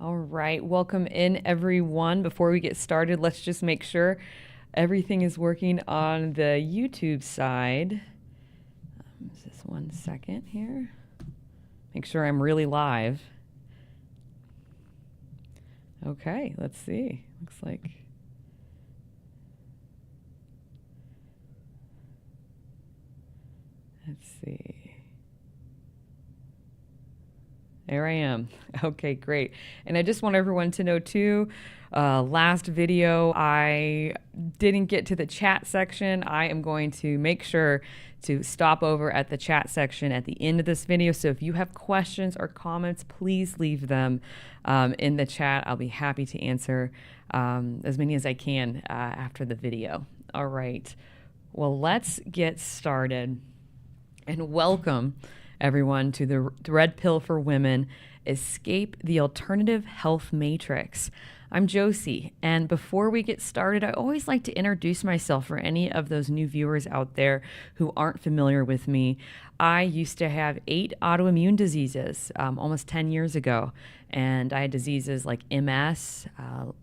All right, welcome in everyone. Before we get started, let's just make sure everything is working on the YouTube side. Just 1 second here. Make sure I'm really live. Okay, let's see. Looks like. Let's see. There I am. Okay, great. And I just want everyone to know too, last video, I didn't get to the chat section. I am going to make sure to stop over at the chat section at the end of this video. So if you have questions or comments, please leave them in the chat. I'll be happy to answer as many as I can after the video. All right. Well, let's get started. And welcome everyone to the Red Pill for Women, Escape the Alternative Health Matrix. I'm Josie, and before we get started, I always like to introduce myself for any of those new viewers out there who aren't familiar with me. I used to have 8 autoimmune diseases almost 10 years ago, and I had diseases like MS,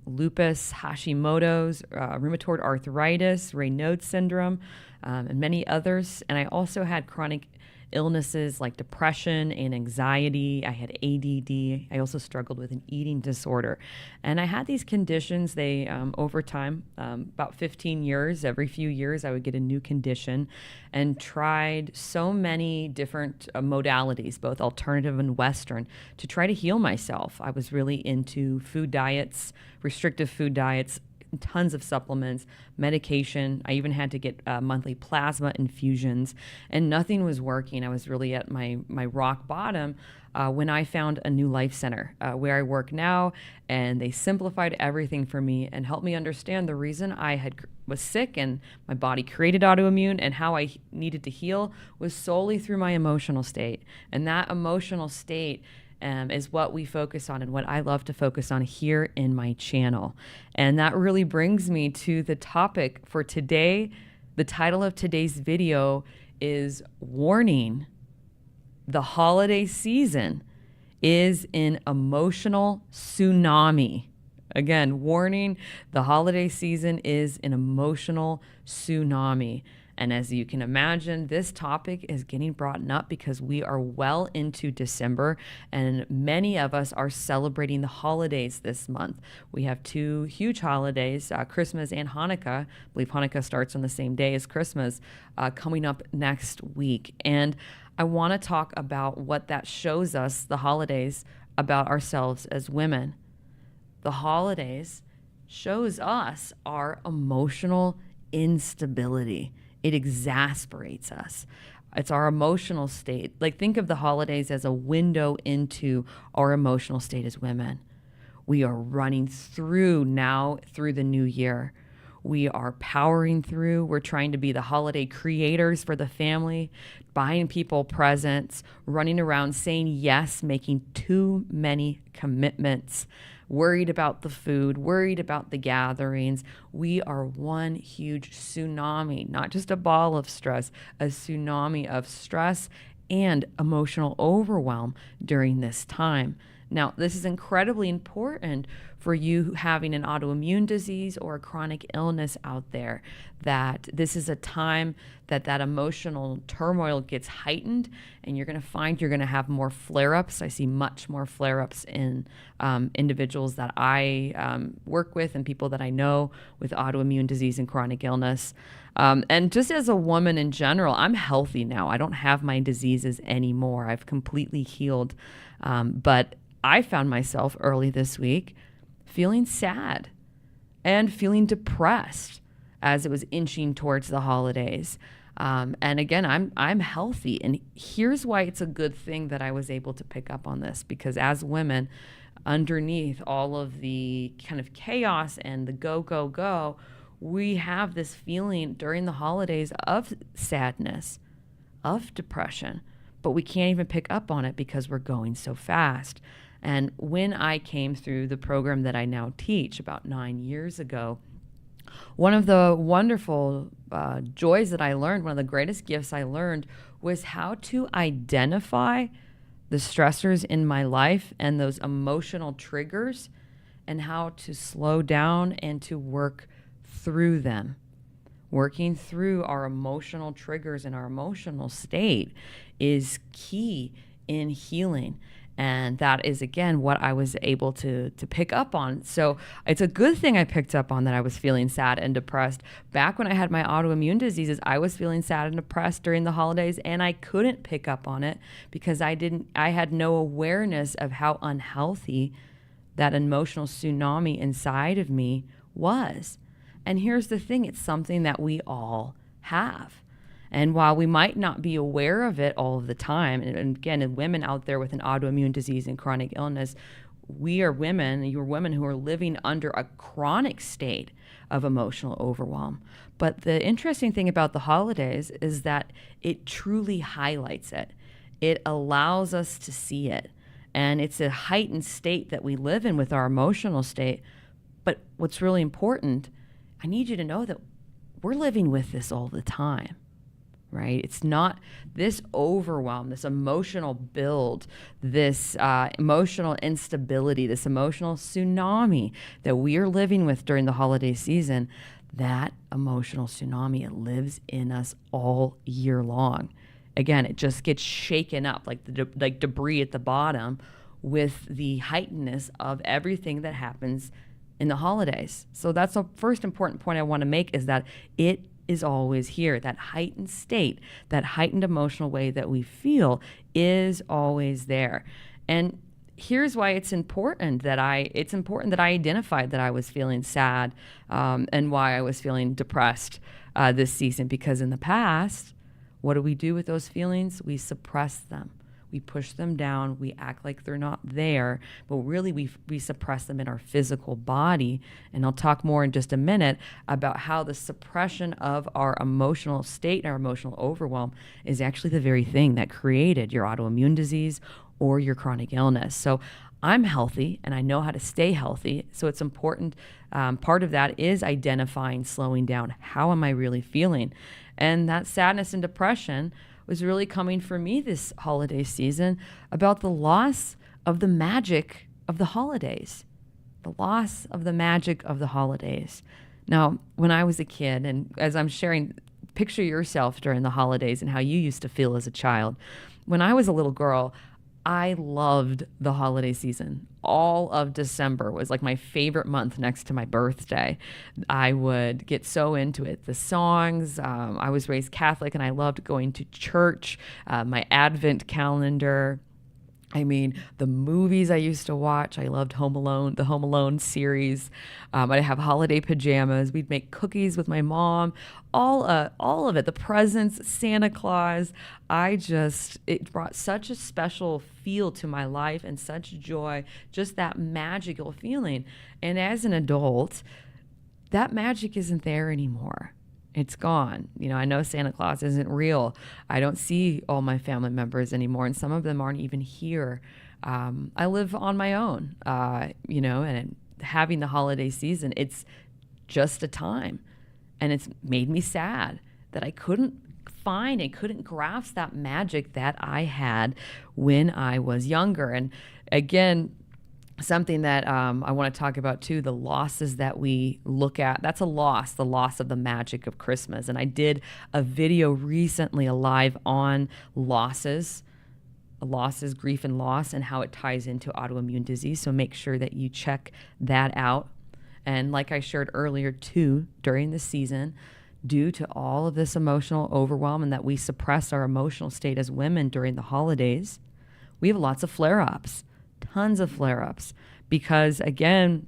lupus, Hashimoto's, rheumatoid arthritis, Raynaud's syndrome, and many others. And I also had chronic illnesses like depression and anxiety. I had ADD. I also struggled with an eating disorder. And I had these conditions, they over time, about 15 years, every few years I would get a new condition, and tried so many different modalities, both alternative and Western, to try to heal myself. I was really into food diets, restrictive food diets, tons of supplements, medication. I even had to get monthly plasma infusions, and nothing was working. I was really at my rock bottom when I found a new life center where I work now, and they simplified everything for me and helped me understand the reason I was sick and my body created autoimmune, and how I needed to heal was solely through my emotional state. And that emotional state is what we focus on and what I love to focus on here in my channel. And that really brings me to the topic for today. The title of today's video is Warning: the holiday season is an emotional tsunami. Again, warning: the holiday season is an emotional tsunami. And as you can imagine, this topic is getting brought up because we are well into December, and many of us are celebrating the holidays this month. We have 2 huge holidays, Christmas and Hanukkah. I believe Hanukkah starts on the same day as Christmas, coming up next week. And I want to talk about what that shows us, the holidays, about ourselves as women. The holidays shows us our emotional instability. It exasperates us. It's our emotional state. Like, think of the holidays as a window into our emotional state as women. We are running through the new year. We are powering through. We're trying to be the holiday creators for the family, buying people presents, running around saying yes, making too many commitments, worried about the food, worried about the gatherings. We are one huge tsunami, not just a ball of stress, a tsunami of stress and emotional overwhelm during this time. Now, this is incredibly important for you having an autoimmune disease or a chronic illness out there, that this is a time that emotional turmoil gets heightened, and you're going to find you're going to have more flare-ups. I see much more flare-ups in individuals that I work with and people that I know with autoimmune disease and chronic illness. And just as a woman in general, I'm healthy now. I don't have my diseases anymore. I've completely healed. But I found myself early this week feeling sad and feeling depressed as it was inching towards the holidays. And again, I'm healthy. And here's why it's a good thing that I was able to pick up on this, because as women, underneath all of the kind of chaos and the go, we have this feeling during the holidays of sadness, of depression, but we can't even pick up on it because we're going so fast. And when I came through the program that I now teach about 9 years ago, one of the wonderful joys that I learned, one of the greatest gifts I learned, was how to identify the stressors in my life and those emotional triggers and how to slow down and to work through them. Working through our emotional triggers and our emotional state is key in healing. And that is, again, what I was able to pick up on. So it's a good thing I picked up on that I was feeling sad and depressed. Back when I had my autoimmune diseases, I was feeling sad and depressed during the holidays, and I couldn't pick up on it because I had no awareness of how unhealthy that emotional tsunami inside of me was. And here's the thing, it's something that we all have. And while we might not be aware of it all of the time, and again, women out there with an autoimmune disease and chronic illness, you're women who are living under a chronic state of emotional overwhelm. But the interesting thing about the holidays is that it truly highlights it. It allows us to see it. And it's a heightened state that we live in with our emotional state. But what's really important, I need you to know that we're living with this all the time. Right? It's not this overwhelm, this emotional build, this emotional instability, this emotional tsunami that we are living with during the holiday season. That emotional tsunami, it lives in us all year long. Again, it just gets shaken up like debris at the bottom with the heightenedness of everything that happens in the holidays. So that's the first important point I want to make, is that it is always here. That heightened state, that heightened emotional way that we feel is always there. And here's why it's important that I identified that I was feeling sad and why I was feeling depressed this season. Because in the past, what do we do with those feelings? We suppress them. We push them down. We act like they're not there, but really we suppress them in our physical body. And I'll talk more in just a minute about how the suppression of our emotional state and our emotional overwhelm is actually the very thing that created your autoimmune disease or your chronic illness. So I'm healthy and I know how to stay healthy. So it's important. Part of that is identifying, slowing down. How am I really feeling? And that sadness and depression was really coming for me this holiday season about the loss of the magic of the holidays. The loss of the magic of the holidays. Now, when I was a kid, and as I'm sharing, picture yourself during the holidays and how you used to feel as a child. When I was a little girl, I loved the holiday season. All of December was like my favorite month next to my birthday. I would get so into it. The songs, I was raised Catholic and I loved going to church, my Advent calendar. I mean, the movies I used to watch, I loved Home Alone, the Home Alone series. I'd have holiday pajamas. We'd make cookies with my mom, all of it, the presents, Santa Claus. It brought such a special feel to my life and such joy, just that magical feeling. And as an adult, that magic isn't there anymore. It's gone. I know Santa Claus isn't real. I don't see all my family members anymore, and some of them aren't even here. I live on my own, and having the holiday season, it's just a time. And it's made me sad that I couldn't grasp that magic that I had when I was younger. And again, something that I want to talk about too, the losses that we look at. That's a loss, the loss of the magic of Christmas. And I did a video recently, live on losses, grief and loss, and how it ties into autoimmune disease. So make sure that you check that out. And like I shared earlier too, during the season, due to all of this emotional overwhelm and that we suppress our emotional state as women during the holidays, we have lots of flare-ups. Tons of flare-ups, because again,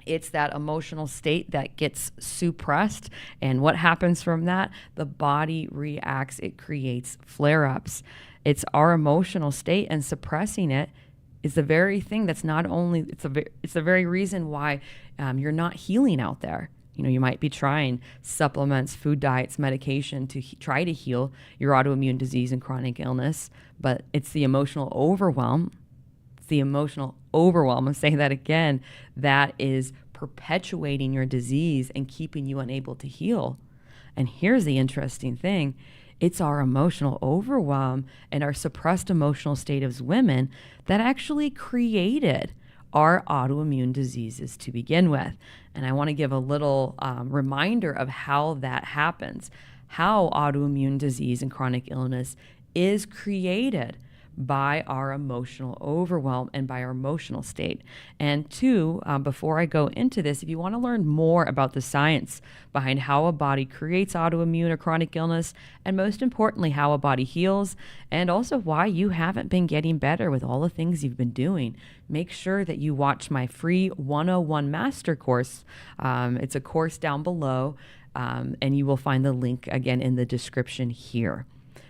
it's that emotional state that gets suppressed, and what happens from that? The body reacts, it creates flare-ups. It's our emotional state, and suppressing it is the very thing that's not only, it's the very reason why you're not healing out there. You might be trying supplements, food diets, medication to try to heal your autoimmune disease and chronic illness, but it's the emotional overwhelm. I'm saying that again, that is perpetuating your disease and keeping you unable to heal. And here's the interesting thing, It's our emotional overwhelm and our suppressed emotional state as women that actually created our autoimmune diseases to begin with. And I want to give a little reminder of how that happens, how autoimmune disease and chronic illness is created by our emotional overwhelm and by our emotional state. And two, before I go into this, if you want to learn more about the science behind how a body creates autoimmune or chronic illness, and most importantly, how a body heals, and also why you haven't been getting better with all the things you've been doing, make sure that you watch my free 101 master course. It's a course down below, and you will find the link again in the description here.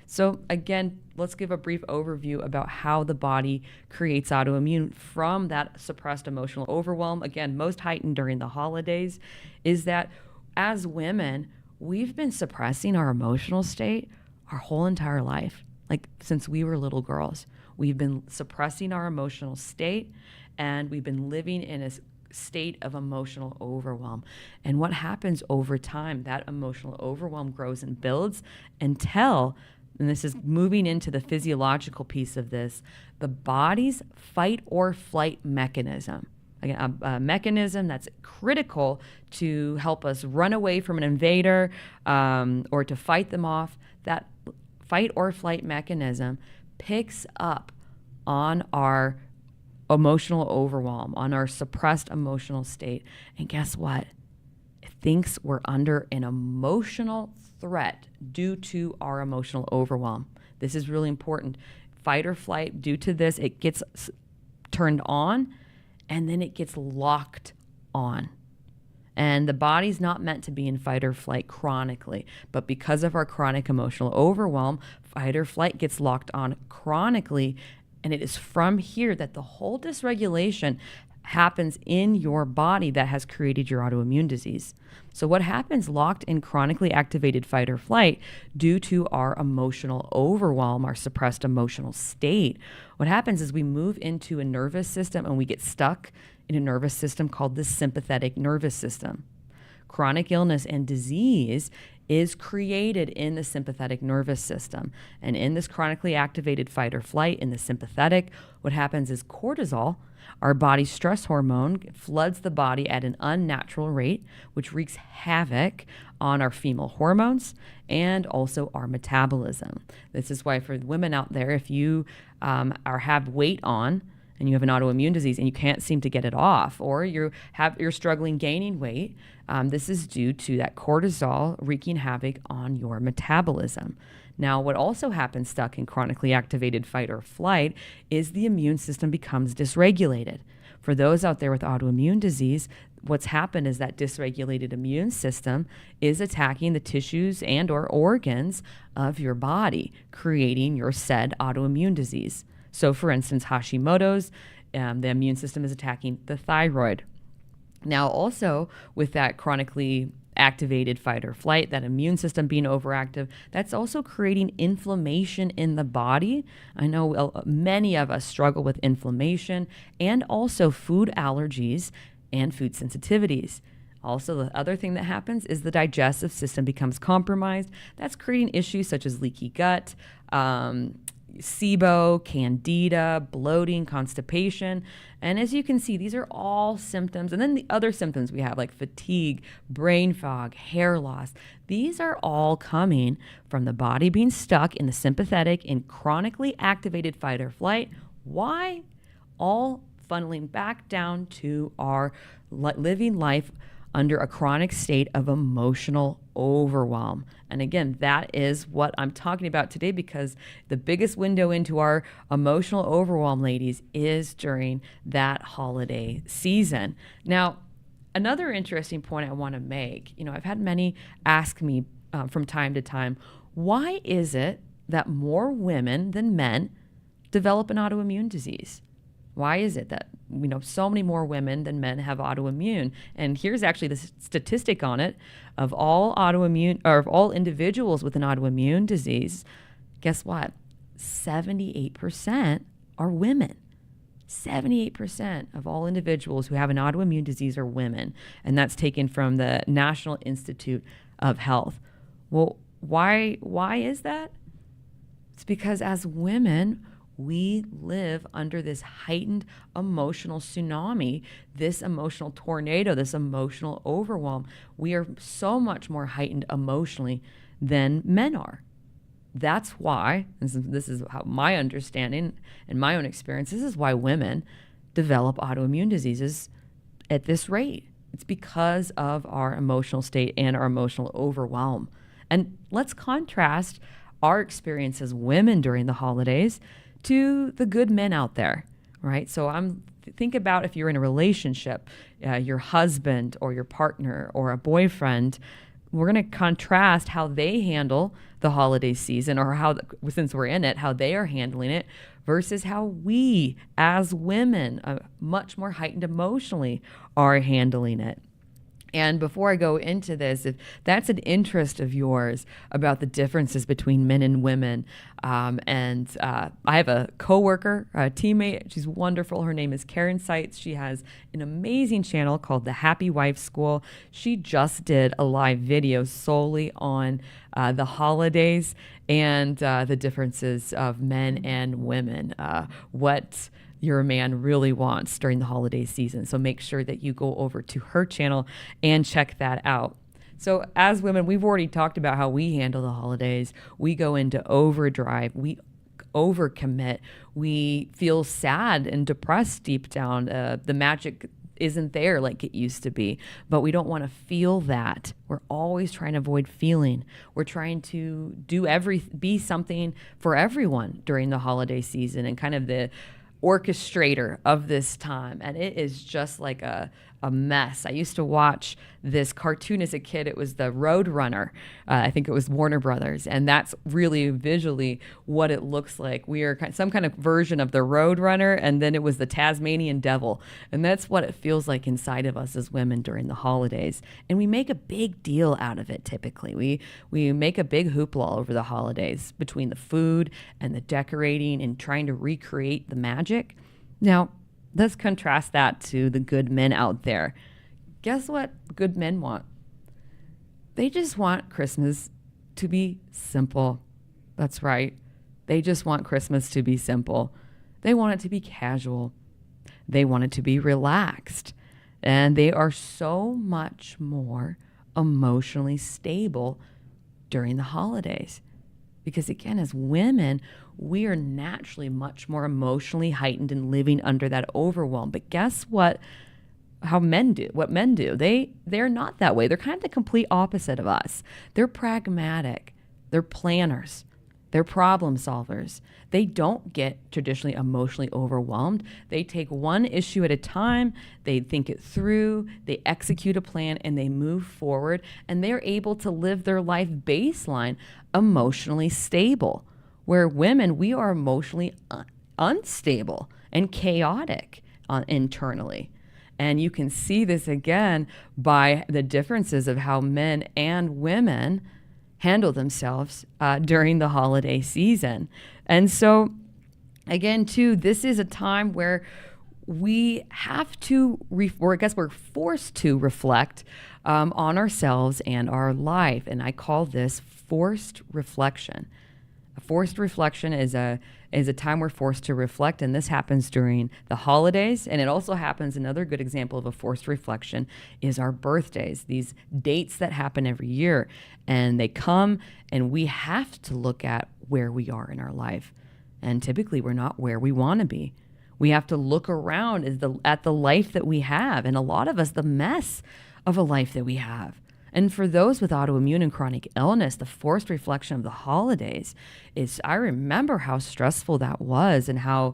So again, let's give a brief overview about how the body creates autoimmune from that suppressed emotional overwhelm. Again, most heightened during the holidays, is that as women, we've been suppressing our emotional state our whole entire life. Like since we were little girls, we've been suppressing our emotional state, and we've been living in a state of emotional overwhelm. And what happens over time, that emotional overwhelm grows and builds until, and this is moving into the physiological piece of this, the body's fight or flight mechanism. Again, a mechanism that's critical to help us run away from an invader or to fight them off. That fight or flight mechanism picks up on our emotional overwhelm, on our suppressed emotional state. And guess what? It thinks we're under an emotional threat due to our emotional overwhelm. This is really important. Fight or flight, due to this, it gets turned on and then it gets locked on. And the body's not meant to be in fight or flight chronically, but because of our chronic emotional overwhelm, fight or flight gets locked on chronically. And it is from here that the whole dysregulation happens in your body that has created your autoimmune disease. So what happens locked in chronically activated fight or flight due to our emotional overwhelm, our suppressed emotional state, what happens is we move into a nervous system and we get stuck in a nervous system called the sympathetic nervous system. Chronic illness and disease is created in the sympathetic nervous system. And in this chronically activated fight or flight in the sympathetic, what happens is cortisol, our body's stress hormone, floods the body at an unnatural rate, which wreaks havoc on our female hormones and also our metabolism. This is why for women out there, if you have weight on and you have an autoimmune disease and you can't seem to get it off, or you're struggling gaining weight, this is due to that cortisol wreaking havoc on your metabolism. Now, what also happens stuck in chronically activated fight or flight is the immune system becomes dysregulated. For those out there with autoimmune disease, what's happened is that dysregulated immune system is attacking the tissues and or organs of your body, creating your said autoimmune disease. So for instance, Hashimoto's, the immune system is attacking the thyroid. Now also with that chronically activated fight or flight, that immune system being overactive, that's also creating inflammation in the body. I know many of us struggle with inflammation and also food allergies and food sensitivities. Also, the other thing that happens is the digestive system becomes compromised. That's creating issues such as leaky gut, SIBO, candida, bloating, constipation. And as you can see, these are all symptoms. And then the other symptoms we have like fatigue, brain fog, hair loss. These are all coming from the body being stuck in the sympathetic and chronically activated fight or flight. Why? All funneling back down to our living life under a chronic state of emotional overwhelm. And again, that is what I'm talking about today, because the biggest window into our emotional overwhelm, ladies, is during that holiday season. Now, another interesting point I want to make, I've had many ask me from time to time, why is it that more women than men develop an autoimmune disease? Why is it that so many more women than men have autoimmune? And here's actually the statistic on it. Of all individuals with an autoimmune disease, guess what? 78% are women. 78% of all individuals who have an autoimmune disease are women. And that's taken from the National Institute of Health. Well, Why is that? It's because as women, we live under this heightened emotional tsunami, this emotional tornado, this emotional overwhelm. We are so much more heightened emotionally than men are. That's why, this is how my understanding and my own experience, this is why women develop autoimmune diseases at this rate. It's because of our emotional state and our emotional overwhelm. And let's contrast our experience as women during the holidays to the good men out there, right? So think about if you're in a relationship, your husband or your partner or a boyfriend. We're going to contrast how they handle the holiday season, or how, since we're in it, how they are handling it versus how we as women, much more heightened emotionally, are handling it. And before I go into this, if that's an interest of yours about the differences between men and women, I have a coworker, a teammate, she's wonderful. Her name is Karen Seitz. She has an amazing channel called The Happy Wife School. She just did a live video solely on the holidays and the differences of men and women, what your man really wants during the holiday season. So make sure that you go over to her channel and check that out. So as women, we've already talked about how we handle the holidays. We go into overdrive. We overcommit. We feel sad and depressed deep down. The magic isn't there like it used to be, but we don't want to feel that. We're always trying to avoid feeling. We're trying to be something for everyone during the holiday season, and kind of the orchestrator of this time. And it is just like a mess. I used to watch this cartoon as a kid. It was the Road Runner. I think it was Warner Brothers. And that's really visually what it looks like. We are some kind of version of the Road Runner, and then it was the Tasmanian Devil. And that's what it feels like inside of us as women during the holidays. And we make a big deal out of it typically. We make a big hoopla over the holidays between the food and the decorating and trying to recreate the magic. Now, let's contrast that to the good men out there. Guess what good men want? They just want Christmas to be simple. That's right. They just want Christmas to be simple. They want it to be casual. They want it to be relaxed. And they are so much more emotionally stable during the holidays. Because again, as women, we are naturally much more emotionally heightened and living under that overwhelm. But guess what? What men do. They're not that way. They're kind of the complete opposite of us. They're pragmatic. They're planners. They're problem solvers. They don't get traditionally emotionally overwhelmed. They take one issue at a time, they think it through, they execute a plan, and they move forward, and they're able to live their life baseline emotionally stable. Where women, we are emotionally unstable and chaotic internally. And you can see this again by the differences of how men and women handle themselves during the holiday season. And so, again, too, this is a time where we have to, or I guess we're forced to reflect on ourselves and our life. And I call this forced reflection. A forced reflection is a time we're forced to reflect, and this happens during the holidays. And it also happens, another good example of a forced reflection is our birthdays, these dates that happen every year. And they come, and we have to look at where we are in our life. And typically we're not where we want to be. We have to look around at the life that we have, and a lot of us, the mess of a life that we have. And for those with autoimmune and chronic illness, the forced reflection of the holidays is, I remember how stressful that was, and how,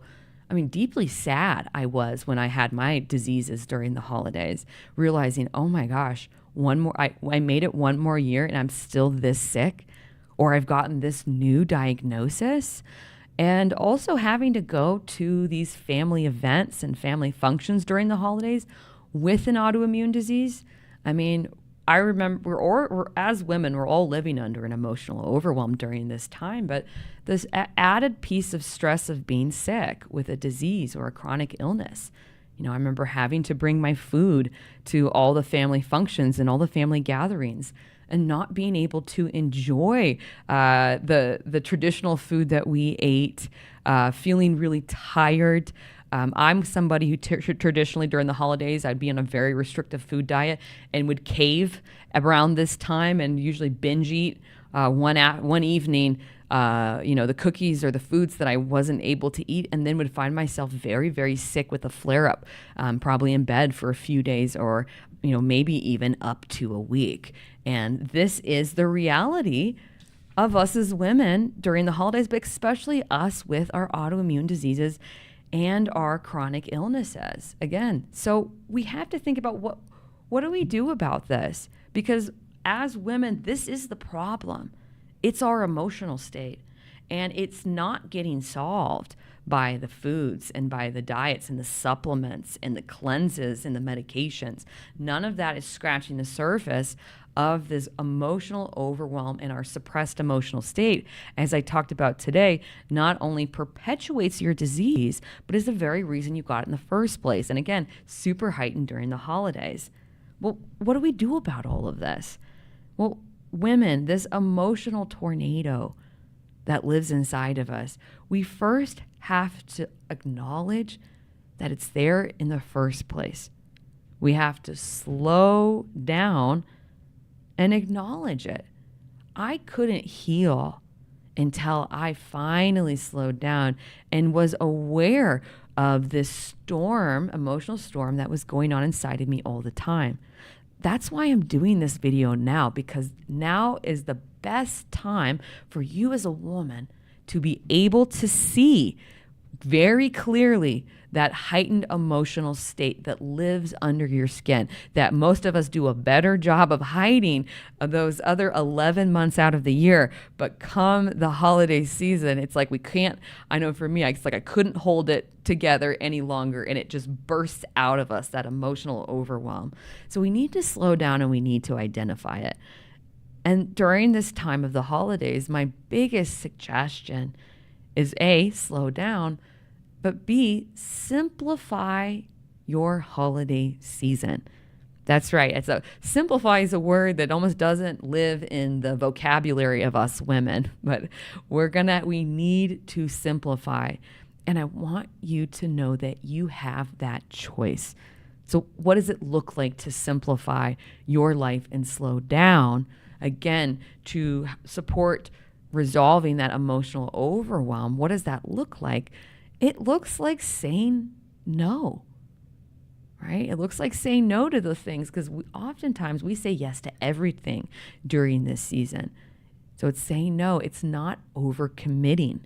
deeply sad I was when I had my diseases during the holidays, realizing, oh my gosh, I made it one more year and I'm still this sick, or I've gotten this new diagnosis. And also having to go to these family events and family functions during the holidays with an autoimmune disease. I remember, as women, we're all living under an emotional overwhelm during this time, but this added piece of stress of being sick with a disease or a chronic illness. I remember having to bring my food to all the family functions and all the family gatherings. and not being able to enjoy the traditional food that we ate, feeling really tired. I'm somebody who traditionally during the holidays, I'd be on a very restrictive food diet and would cave around this time and usually binge eat one evening, the cookies or the foods that I wasn't able to eat, and then would find myself very, very sick with a flare up, probably in bed for a few days or, maybe even up to a week. And this is the reality of us as women during the holidays, but especially us with our autoimmune diseases and our chronic illnesses. Again, so we have to think about what do we do about this? Because as women, this is the problem. It's our emotional state, and it's not getting solved by the foods and by the diets and the supplements and the cleanses and the medications. None of that is scratching the surface of this emotional overwhelm and our suppressed emotional state, as I talked about today, not only perpetuates your disease, but is the very reason you got it in the first place. And again, super heightened during the holidays. Well, what do we do about all of this? Well, women, this emotional tornado that lives inside of us, we first have to acknowledge that it's there in the first place. We have to slow down and acknowledge it. I couldn't heal until I finally slowed down and was aware of this storm, emotional storm that was going on inside of me all the time. That's why I'm doing this video now, because now is the best time for you as a woman to be able to see very clearly that heightened emotional state that lives under your skin, that most of us do a better job of hiding those other 11 months out of the year. But come the holiday season, it's like we can't, I know for me, it's like I couldn't hold it together any longer, and it just bursts out of us, that emotional overwhelm. So we need to slow down and we need to identify it. And during this time of the holidays, my biggest suggestion is A, slow down, but B, simplify your holiday season. That's right. Simplify is a word that almost doesn't live in the vocabulary of us women, but we need to simplify. And I want you to know that you have that choice. So what does it look like to simplify your life and slow down? Again, to support resolving that emotional overwhelm, what does that look like? It looks like saying no, right? It looks like saying no to the things, because oftentimes we say yes to everything during this season. So it's saying no. It's not overcommitting,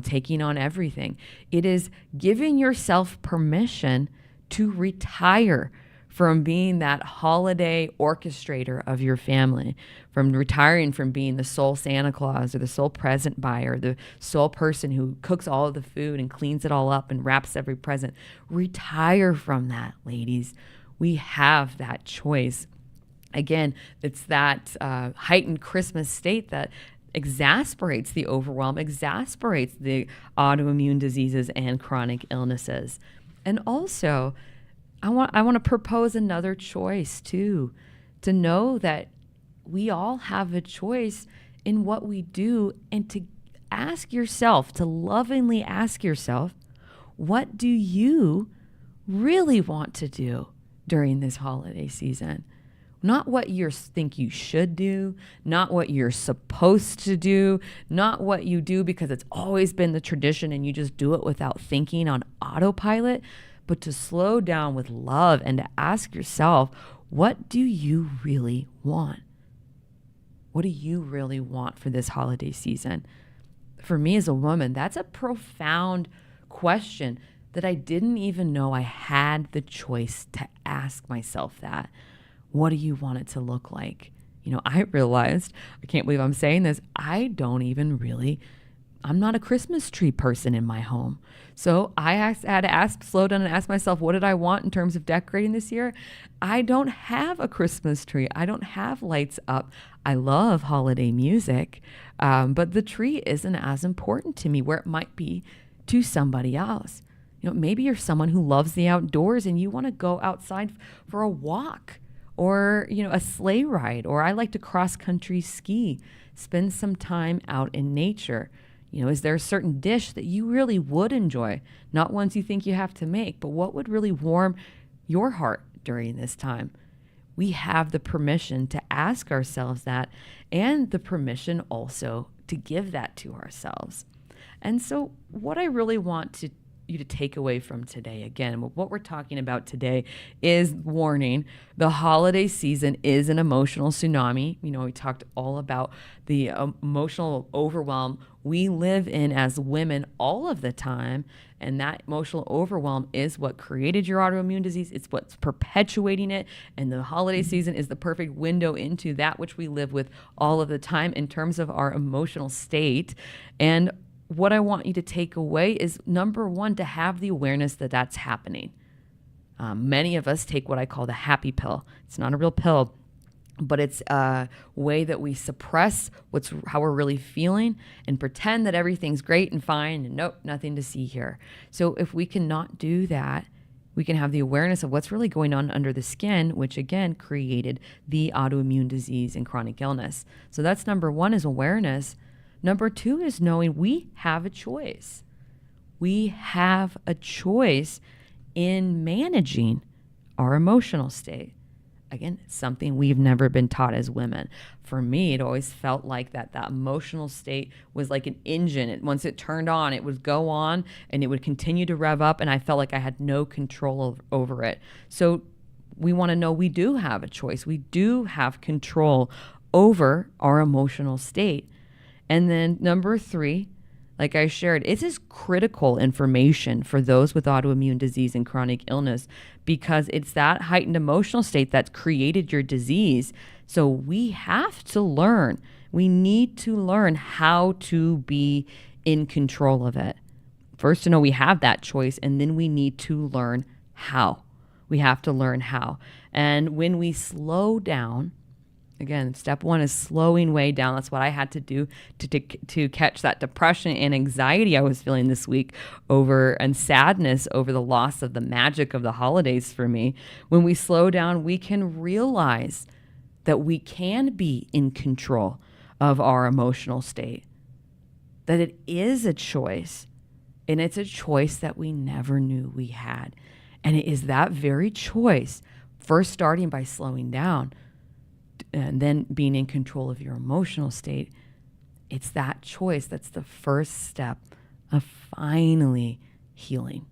taking on everything. It is giving yourself permission to retire from being that holiday orchestrator of your family, from retiring from being the sole Santa Claus or the sole present buyer, the sole person who cooks all of the food and cleans it all up and wraps every present. Retire from that, ladies. We have that choice. Again, it's that heightened Christmas state that exasperates the overwhelm, exasperates the autoimmune diseases and chronic illnesses. And also, I want to propose another choice too, to know that we all have a choice in what we do, and to ask yourself, to lovingly ask yourself, what do you really want to do during this holiday season? Not what you think you should do, not what you're supposed to do, not what you do because it's always been the tradition and you just do it without thinking on autopilot, but to slow down with love and to ask yourself, what do you really want? What do you really want for this holiday season? For me as a woman, that's a profound question that I didn't even know I had the choice to ask myself that. What do you want it to look like? I realized, I can't believe I'm saying this, I'm not a Christmas tree person in my home. So I had to slow down and ask myself, what did I want in terms of decorating this year? I don't have a Christmas tree. I don't have lights up. I love holiday music, but the tree isn't as important to me where it might be to somebody else. Maybe you're someone who loves the outdoors and you want to go outside for a walk or, a sleigh ride, or I like to cross country ski, spend some time out in nature. Is there a certain dish that you really would enjoy? Not ones you think you have to make, but what would really warm your heart during this time? We have the permission to ask ourselves that, and the permission also to give that to ourselves. And so what I really want you to take away from today, again, what we're talking about today is warning. The holiday season is an emotional tsunami. We talked all about the emotional overwhelm we live in as women all of the time. And that emotional overwhelm is what created your autoimmune disease. It's what's perpetuating it. And the holiday season is the perfect window into that which we live with all of the time in terms of our emotional state. And what I want you to take away is, number one, to have the awareness that that's happening. Many of us take what I call the happy pill. It's not a real pill, but it's a way that we suppress how we're really feeling and pretend that everything's great and fine and nope, nothing to see here. So if we cannot do that, we can have the awareness of what's really going on under the skin, which again created the autoimmune disease and chronic illness. So that's number one, is awareness. Number two is knowing we have a choice. We have a choice in managing our emotional state. Again, it's something we've never been taught as women. For me, it always felt like that emotional state was like an engine. Once it turned on, it would go on and it would continue to rev up, and I felt like I had no control over it. So we want to know we do have a choice. We do have control over our emotional state. And then number three, like I shared, it is critical information for those with autoimmune disease and chronic illness, because it's that heightened emotional state that's created your disease. So we have to learn. We need to learn how to be in control of it. First, to know we have that choice, and then we need to learn how. We have to learn how. And when we slow down, again, step one is slowing way down. That's what I had to do to catch that depression and anxiety I was feeling this week and sadness over the loss of the magic of the holidays for me. When we slow down, we can realize that we can be in control of our emotional state, that it is a choice, and it's a choice that we never knew we had. And it is that very choice, first starting by slowing down, and then being in control of your emotional state. It's that choice that's the first step of finally healing.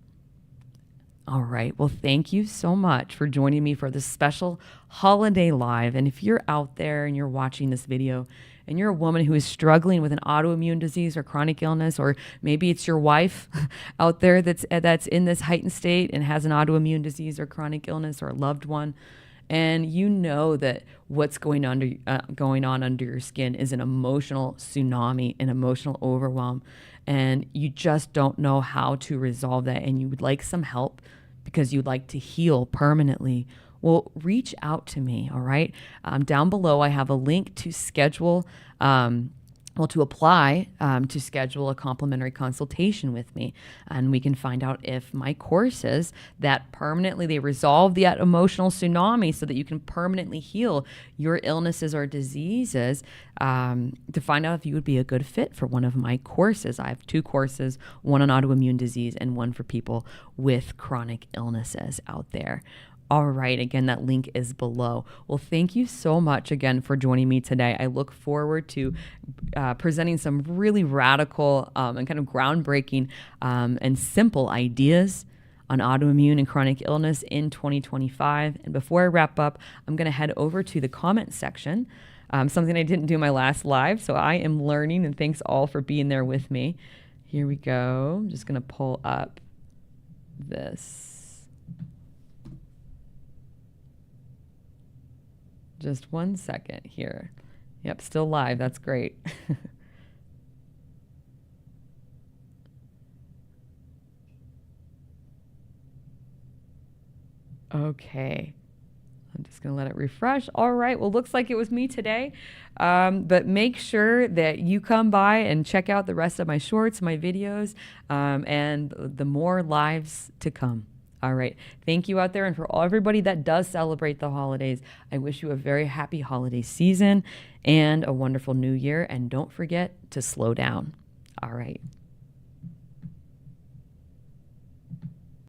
All right. Well, thank you so much for joining me for this special holiday live. And if you're out there and you're watching this video and you're a woman who is struggling with an autoimmune disease or chronic illness, or maybe it's your wife out there that's in this heightened state and has an autoimmune disease or chronic illness, or a loved one, and you know that what's going on under your skin is an emotional tsunami, an emotional overwhelm, and you just don't know how to resolve that, and you would like some help because you'd like to heal permanently, well, reach out to me, all right? Down below, I have a link to schedule to apply to schedule a complimentary consultation with me. And we can find out if my courses that permanently, they resolve that emotional tsunami so that you can permanently heal your illnesses or diseases, to find out if you would be a good fit for one of my courses. I have 2 courses, one on autoimmune disease and one for people with chronic illnesses out there. All right. Again, that link is below. Well, thank you so much again for joining me today. I look forward to presenting some really radical and kind of groundbreaking and simple ideas on autoimmune and chronic illness in 2025. And before I wrap up, I'm going to head over to the comment section, something I didn't do my last live. So I am learning, and thanks all for being there with me. Here we go. I'm just going to pull up this. Just 1 second here. Yep, still live. That's great. Okay. I'm just going to let it refresh. All right. Well, looks like it was me today. But make sure that you come by and check out the rest of my shorts, my videos, and the more lives to come. All right. Thank you out there. And for everybody that does celebrate the holidays, I wish you a very happy holiday season and a wonderful new year. And don't forget to slow down. All right.